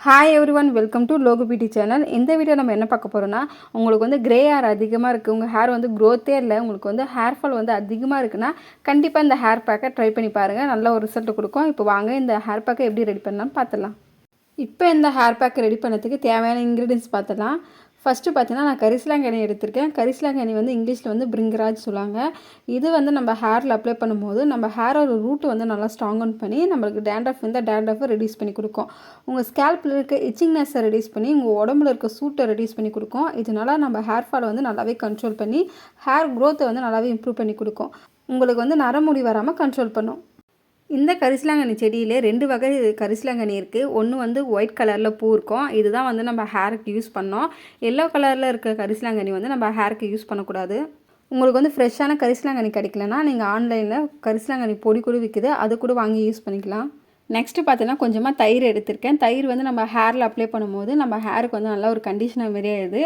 Hi every one, welcome to Logu beauty channel. இந்த video நம்ம என்ன பார்க்க போகிறோன்னா, உங்களுக்கு வந்து கிரே ஹேர் அதிகமாக இருக்குது, உங்கள் ஹேர் வந்து க்ரோத்தே இல்லை, உங்களுக்கு வந்து ஹேர் ஃபால் வந்து அதிகமாக இருக்குன்னா கண்டிப்பாக இந்த ஹேர் பேக்கை ட்ரை பண்ணி பாருங்கள். நல்ல ஒரு ரிசல்ட் கொடுக்கும். இப்போ வாங்க இந்த ஹேர் பேக்கை எப்படி ரெடி பண்ணலாம்னு பார்த்துடலாம். இப்போ இந்த ஹேர் பேக்கை ரெடி பண்ணதுக்கு தேவையான இன்க்ரீடியன்ஸ் பார்த்துடலாம். ஃபஸ்ட்டு பார்த்தீங்கன்னா, நான் கரிசலாங்கண்ணி எடுத்திருக்கேன். கரிசலாங்கண்ணி வந்து இங்கிலீஷில் வந்து பிரிங்கராஜ் சொல்லுவாங்க. இது வந்து நம்ம ஹேரில் அப்ளை பண்ணும்போது நம்ம ஹேரோட ரூட்டு வந்து நல்லா ஸ்ட்ராங்கன் பண்ணி நம்மளுக்கு டேண்ட்ரஃப் இந்த டேண்ட்ரஃபை ரெடியூஸ் பண்ணி கொடுக்கும். உங்கள் ஸ்கேல்பில் இருக்க இச்சிங்னஸை ரெடியூஸ் பண்ணி உங்கள் உடம்புல இருக்க சூட்டை ரெடியூஸ் பண்ணி கொடுக்கும். இதனால் நம்ம ஹேர் ஃபாலை வந்து நல்லாவே கண்ட்ரோல் பண்ணி ஹேர் க்ரோத்தை வந்து நல்லாவே இம்ப்ரூவ் பண்ணி கொடுக்கும். உங்களுக்கு வந்து நரமுடி வராமல் கண்ட்ரோல் பண்ணும். இந்த கரிசலாங்கண்ணி செடியிலே 2 வகை கரிசலாங்கண்ணி இருக்குது. ஒன்று வந்து ஒயிட் கலரில் பூ இருக்கும். இதுதான் வந்து நம்ம ஹேருக்கு யூஸ் பண்ணோம். எல்லோ கலரில் இருக்க கரிசலாங்கண்ணி வந்து நம்ம ஹேருக்கு யூஸ் பண்ணக்கூடாது. உங்களுக்கு வந்து ஃப்ரெஷ்ஷான கரிசலாங்கண்ணி கிடைக்கலனா நீங்கள் ஆன்லைனில் கரிசலாங்கண்ணி பொடி கூட விற்குது, அது கூட வாங்கி யூஸ் பண்ணிக்கலாம். நெக்ஸ்ட்டு பார்த்தீங்கன்னா, கொஞ்சமாக தயிர் எடுத்திருக்கேன். தயிர் வந்து நம்ம ஹேரில் அப்ளை பண்ணும்போது நம்ம ஹேருக்கு வந்து நல்ல ஒரு கண்டிஷனர் மாரி ஆயிடுது.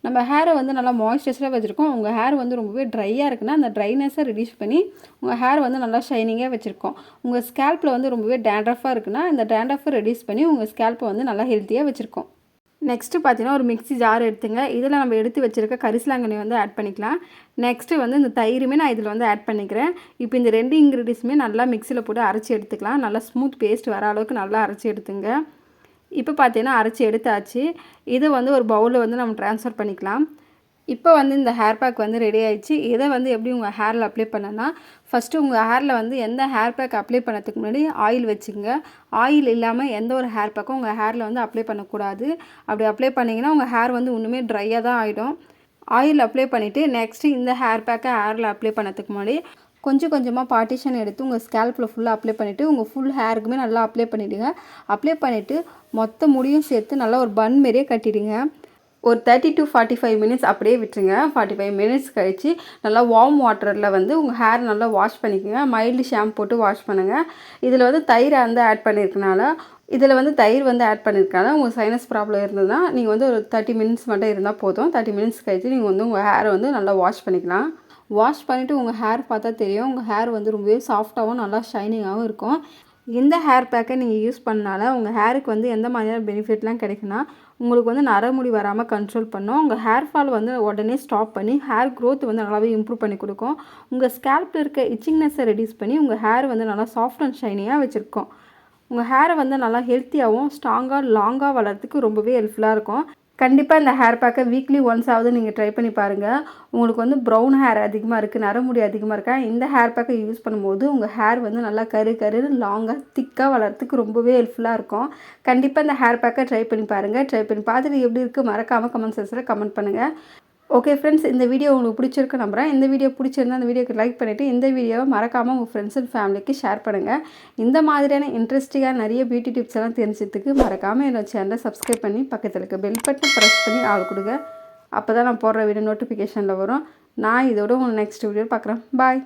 நம்ம ஹேரை வந்து நல்லா மாய்ஸ்சரைஸாக வச்சுருக்கோம். உங்கள் ஹேர் வந்து ரொம்பவே ட்ரையாக இருக்குன்னா அந்த ட்ரைனஸை ரெடியூஸ் பண்ணி உங்கள் ஹேர் வந்து நல்லா ஷைனிங்காக வச்சுருக்கோம். உங்கள் ஸ்கேல்ப்பில் வந்து ரொம்பவே டேண்ட்ரஃபாக இருக்குன்னா இந்த டேண்ட்ரஃபை ரெடியூஸ் பண்ணி உங்கள் ஸ்கேல்ப்பை வந்து நல்லா ஹெல்த்தியாக வச்சுருக்கோம். நெக்ஸ்ட்டு பார்த்தீங்கன்னா, ஒரு மிக்ஸி ஜார் எடுத்துங்க. இதில் நம்ம எடுத்து வச்சுருக்க கரிசலாங்கண்ணி வந்து ஆட் பண்ணிக்கலாம். நெக்ஸ்ட்டு வந்து இந்த தயிருமே நான் இதில் வந்து ஆட் பண்ணிக்கிறேன். இப்போ இந்த 2 இன்க்ரீடியன்ஸுமே நல்லா மிக்சியில் போட்டு அரைச்சி எடுத்துக்கலாம். நல்லா ஸ்மூத் பேஸ்ட் வர அளவுக்கு நல்லா அரைச்சி எடுத்துங்க. இப்போ பார்த்தீங்கன்னா அரைச்சி எடுத்தாச்சு. இது வந்து ஒரு பவுலில் வந்து நம்ம ட்ரான்ஸ்ஃபர் பண்ணிக்கலாம். இப்போ வந்து இந்த ஹேர் பேக் வந்து ரெடி ஆகிடுச்சு. இதை வந்து எப்படி உங்கள் ஹேரில் அப்ளை பண்ணனா, ஃபஸ்ட்டு உங்கள் ஹேரில் வந்து எந்த ஹேர் பேக் அப்ளை பண்ணதுக்கு முன்னாடி ஆயில் வச்சுங்க. ஆயில் இல்லாமல் எந்த ஒரு ஹேர் பேக்கும் உங்கள் ஹேரில் வந்து அப்ளை பண்ணக்கூடாது. அப்படி அப்ளை பண்ணிங்கன்னா உங்கள் ஹேர் வந்து இன்னுமே ட்ரையாக தான் ஆகிடும். ஆயில் அப்ளை பண்ணிவிட்டு நெக்ஸ்ட்டு இந்த ஹேர் பேக்கை ஹேரில் அப்ளை பண்ணதுக்கு முன்னாடி கொஞ்சம் கொஞ்சமாக பார்ட்டிஷன் எடுத்து உங்கள் ஸ்கேல்ப்பில் ஃபுல்லாக அப்ளை பண்ணிவிட்டு உங்கள் ஃபுல் ஹேருக்குமே நல்லா அப்ளை பண்ணிவிடுங்க. அப்ளை பண்ணிவிட்டு மொத்த முடியும் சேர்த்து நல்லா ஒரு பன் மாரியே கட்டிடுங்க. ஒரு 30 to 45 மினிட்ஸ் அப்படியே விட்டுருங்க. 45 மினிட்ஸ் கழித்து நல்லா வார்ம் வாட்டரில் வந்து உங்கள் ஹேர் நல்லா வாஷ் பண்ணிக்கோங்க. மைல்டு ஷாம்பு போட்டு வாஷ் பண்ணுங்கள். இதில் வந்து தயிர் வந்து ஆட் பண்ணியிருக்கனால உங்கள் சைனஸ் ப்ராப்ளம் இருந்ததுன்னா நீங்கள் வந்து ஒரு 30 மினிட்ஸ் மட்டும் இருந்தால் போதும். 30 மினிட்ஸ் கழித்து நீங்கள் வந்து உங்கள் ஹேரை வந்து நல்லா வாஷ் பண்ணிக்கலாம். வாஷ் பண்ணிவிட்டு உங்கள் ஹேர் பார்த்தா தெரியும், உங்கள் ஹேர் வந்து ரொம்பவே சாஃப்டாகவும் நல்லா ஷைனிங்காகவும் இருக்கும். இந்த ஹேர் பேக்கை நீங்கள் யூஸ் பண்ணனால உங்கள் ஹேருக்கு வந்து எந்த மாதிரியான பெனிஃபிட்லாம் கிடைக்குன்னா, உங்களுக்கு வந்து நரமுடி வராமல் கண்ட்ரோல் பண்ணும். உங்கள் ஹேர் ஃபால் வந்து உடனே ஸ்டாப் பண்ணி ஹேர் க்ரோத் வந்து நல்லாவே இம்ப்ரூவ் பண்ணி கொடுக்கும். உங்கள் ஸ்கேல்ப்பில் இருக்க இச்சிங்னஸை ரெடியூஸ் பண்ணி உங்கள் ஹேர் வந்து நல்லா சாஃப்ட் அண்ட் ஷைனியாக வச்சுருக்கோம். உங்கள் ஹேரை வந்து நல்லா ஹெல்த்தியாகவும் ஸ்ட்ராங்காக லாங்காக வளர்கிறதுக்கு ரொம்பவே ஹெல்ப்ஃபுல்லாக இருக்கும். கண்டிப்பாக இந்த ஹேர் பேக்கை வீக்லி ஒன்ஸ் ஆகுது நீங்கள் ட்ரை பண்ணி பாருங்கள். உங்களுக்கு வந்து ப்ரௌன் ஹேர் அதிகமாக இருக்குது, நரமுடி அதிகமாக இருக்கா, இந்த ஹேர் பேக்கை யூஸ் பண்ணும்போது உங்கள் ஹேர் வந்து நல்லா கருன்னு லாங்காக திக்காக வளர்கிறதுக்கு ரொம்பவே ஹெல்ப்ஃபுல்லாக இருக்கும். கண்டிப்பாக இந்த ஹேர் பேக்கை ட்ரை பண்ணி பாருங்கள். ட்ரை பண்ணி பார்த்துட்டு எப்படி இருக்குது மறக்காமல் கமெண்ட் செக்ஷனில் கமெண்ட் பண்ணுங்கள். ஓகே ஃப்ரெண்ட்ஸ், இந்த வீடியோ உங்களுக்கு பிடிச்சிருக்கு நம்புகிறேன். இந்த வீடியோ பிடிச்சிருந்தா அந்த வீடியோக்கு லைக் பண்ணிவிட்டு இந்த வீடியோவை மறக்காமல் உங்கள் ஃப்ரெண்ட்ஸ் அண்ட் ஃபேமிலிக்கு ஷேர் பண்ணுங்கள். இந்த மாதிரியான இன்ட்ரெஸ்டிங்காக நிறைய பியூட்டி டிப்ஸ் எல்லாம் தெரிஞ்சதுக்கு மறக்காமல் என்னோட சேனலை சப்ஸ்கிரைப் பண்ணி பக்கத்தில் இருக்க பெல் பட்டனை ப்ரெஸ் பண்ணி ஆள் கொடுங்க. அப்போ தான் நான் போடுற வீடியோ நோட்டிஃபிகேஷனில் வரும். நான் இதோட உங்களை நெக்ஸ்ட் வீடியோ பார்க்குறேன். பாய்.